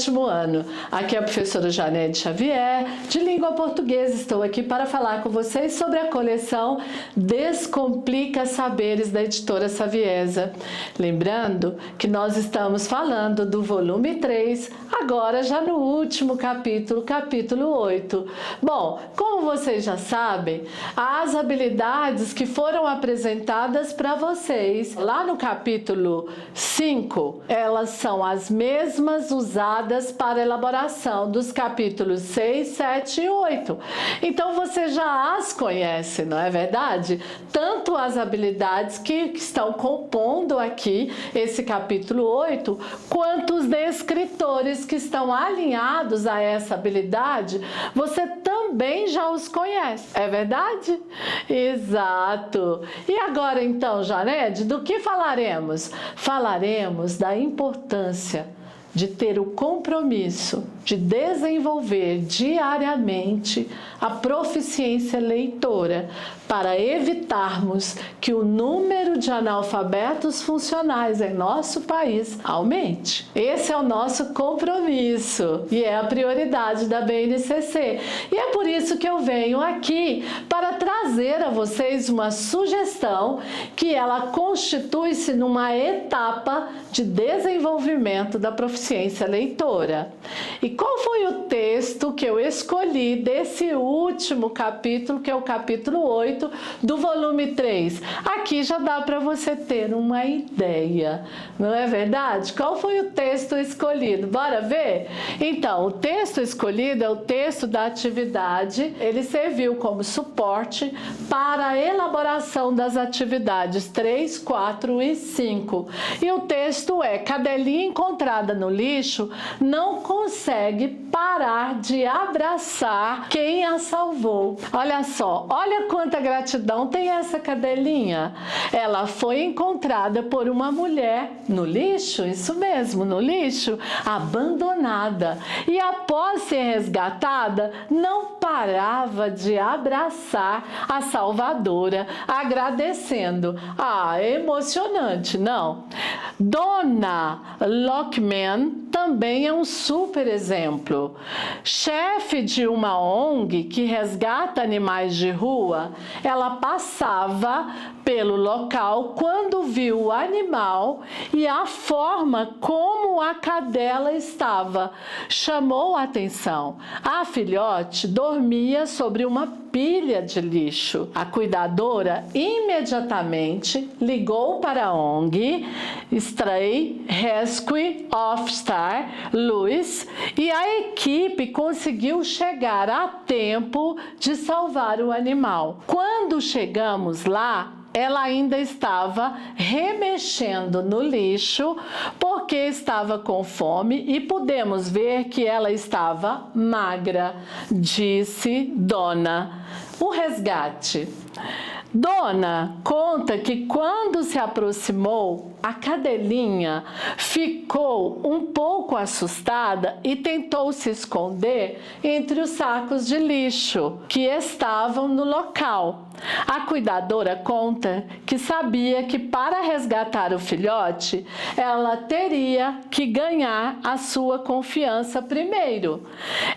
sétimo ano. Aqui é a professora Janete Xavier, de Língua Portuguesa. Estou aqui para falar com vocês sobre a coleção Descomplica Saberes da editora Saviesa. Lembrando que nós estamos falando do volume 3, agora já no último capítulo, capítulo 8. Bom, como vocês já sabem, as habilidades que foram apresentadas para vocês lá no capítulo 5, elas são as mesmas usadas para a elaboração dos capítulos 6, 7 e 8. Então você já as conhece, não é verdade? Tanto as habilidades que estão compondo aqui esse capítulo 8, quanto os descritores que estão alinhados a essa habilidade, você também já os conhece, é verdade? Exato! E agora então, Janete, do que falaremos? Falaremos da importância de ter o compromisso de desenvolver diariamente a proficiência leitora para evitarmos que o número de analfabetos funcionais em nosso país aumente. Esse é o nosso compromisso e é a prioridade da BNCC. E é por isso que eu venho aqui para trazer a vocês uma sugestão que ela constitui-se numa etapa de desenvolvimento da proficiência leitora. E qual foi o texto que eu escolhi desse último capítulo, que é o capítulo 8 do volume 3? Aqui já dá para você ter uma ideia, não é verdade? Qual foi o texto escolhido? Bora ver? Então, o texto escolhido é o texto da atividade. Ele serviu como suporte para a elaboração das atividades 3, 4 e 5. E o texto é: cadelinha encontrada no lixo não consegue parar de abraçar quem a salvou. Olha só, olha quanta gratidão tem essa cadelinha. Ela foi encontrada por uma mulher no lixo, isso mesmo, no lixo, abandonada. E após ser resgatada, não parava de abraçar a salvadora, agradecendo. Ah, é emocionante, não? Dona Lockman também é um super exemplo. Chefe de uma ONG que resgata animais de rua, ela passava pelo local quando viu o animal e a forma como a cadela estava chamou a atenção. A filhote dormia sobre uma pilha de lixo. A cuidadora imediatamente ligou para a ONG Stray Rescue Officer Louis e a equipe conseguiu chegar a tempo de salvar o animal. Quando chegamos lá, ela ainda estava remexendo no lixo porque estava com fome e pudemos ver que ela estava magra, disse Dona. O resgate. Dona conta que quando se aproximou, a cadelinha ficou um pouco assustada e tentou se esconder entre os sacos de lixo que estavam no local. A cuidadora conta que sabia que para resgatar o filhote, ela teria que ganhar a sua confiança primeiro.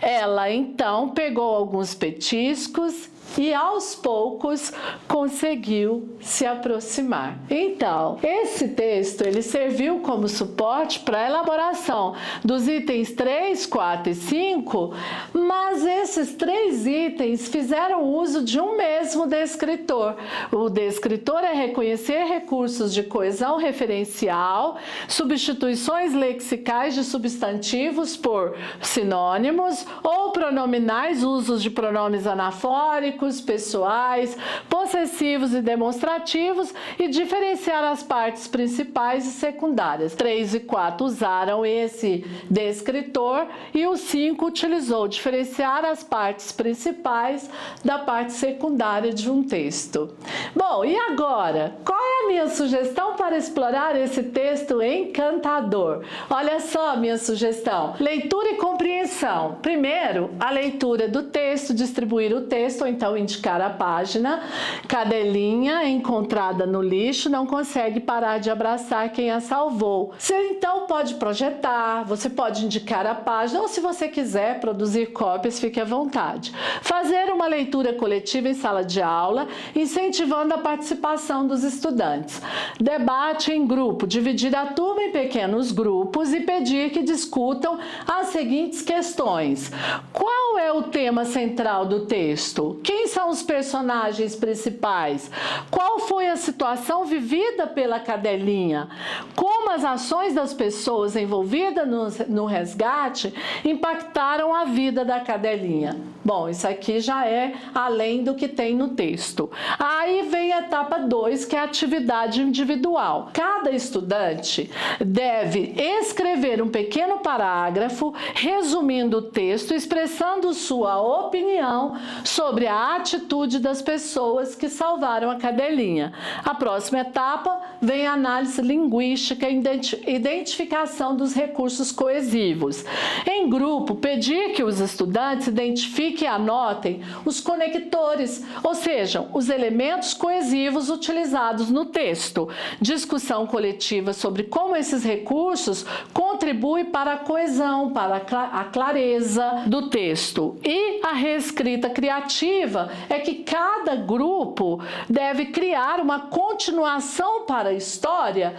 Ela então pegou alguns petiscos e aos poucos conseguiu se aproximar. Então, esse texto ele serviu como suporte para a elaboração dos itens 3, 4 e 5, mas esses 3 itens fizeram uso de um mesmo descritor. O descritor é reconhecer recursos de coesão referencial, substituições lexicais de substantivos por sinônimos ou pronominais, usos de pronomes anafóricos, pessoais, possessivos e demonstrativos e diferenciar as partes principais e secundárias. 3 e 4 usaram esse descritor e o 5 utilizou diferenciar as partes principais da parte secundária de um texto. Bom, e agora? Qual é a minha sugestão para para explorar esse texto encantador. Olha só minha sugestão. Leitura e compreensão. Primeiro, a leitura do texto, distribuir o texto ou então indicar a página. Cadelinha encontrada no lixo não consegue parar de abraçar quem a salvou. Você então pode projetar, você pode indicar a página ou se você quiser produzir cópias, fique à vontade. Fazer uma leitura coletiva em sala de aula, incentivando a participação dos estudantes. Debate em grupo, dividir a turma em pequenos grupos e pedir que discutam as seguintes questões. Qual é o tema central do texto? Quem são os personagens principais? Qual foi a situação vivida pela cadelinha? Como as ações das pessoas envolvidas no resgate impactaram a vida da cadelinha? Bom, isso aqui já é além do que tem no texto. Aí vem a etapa 2, que é a atividade individual. Cada estudante deve escrever um pequeno parágrafo resumindo o texto, expressando sua opinião sobre a atitude das pessoas que salvaram a cadelinha. A próxima etapa vem a análise linguística e identificação dos recursos coesivos. Em grupo, pedir que os estudantes identifiquem e anotem os conectores, ou seja, os elementos coesivos utilizados no texto. Discussão coletiva sobre como esses recursos contribuem para a coesão, para a clareza do texto. E a reescrita criativa é que cada grupo deve criar uma continuação para a história,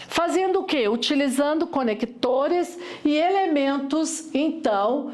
fazendo o quê? Utilizando conectores e elementos, então,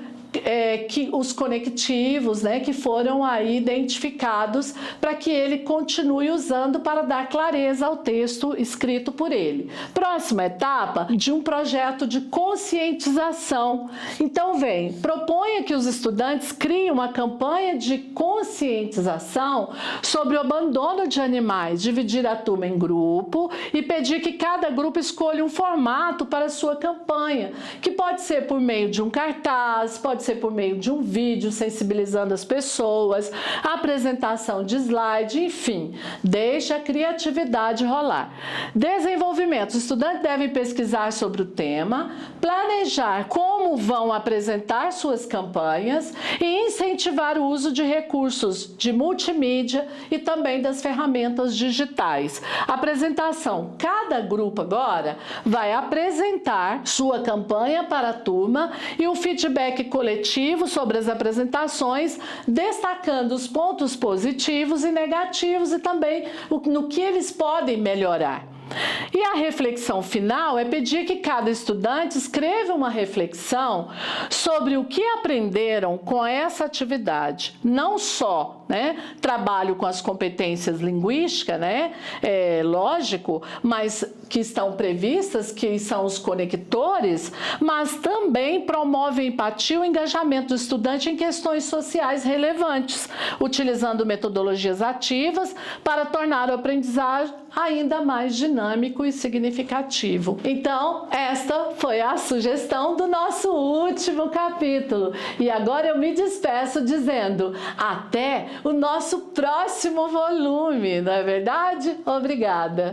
que os conectivos, né, que foram aí identificados para que ele continue usando para dar clareza ao texto escrito por ele. Próxima etapa, de um projeto de conscientização. Então proponha que os estudantes criem uma campanha de conscientização sobre o abandono de animais, dividir a turma em grupo e pedir que cada grupo escolha um formato para sua campanha, que pode ser por meio de um cartaz, pode ser por meio de um vídeo sensibilizando as pessoas, apresentação de slide, enfim, deixe a criatividade rolar. Desenvolvimento. Os estudantes devem pesquisar sobre o tema, planejar como vão apresentar suas campanhas e incentivar o uso de recursos de multimídia e também das ferramentas digitais. Apresentação. Cada grupo agora vai apresentar sua campanha para a turma e o feedback coletivo sobre as apresentações, destacando os pontos positivos e negativos e também no que eles podem melhorar. E a reflexão final é pedir que cada estudante escreva uma reflexão sobre o que aprenderam com essa atividade. Não só, trabalho com as competências linguísticas, lógico, mas que estão previstas, que são os conectores, mas também promove a empatia e o engajamento do estudante em questões sociais relevantes, utilizando metodologias ativas para tornar o aprendizagem ainda mais dinâmico e significativo. Então, esta foi a sugestão do nosso último capítulo. E agora eu me despeço dizendo até o nosso próximo volume, não é verdade? Obrigada!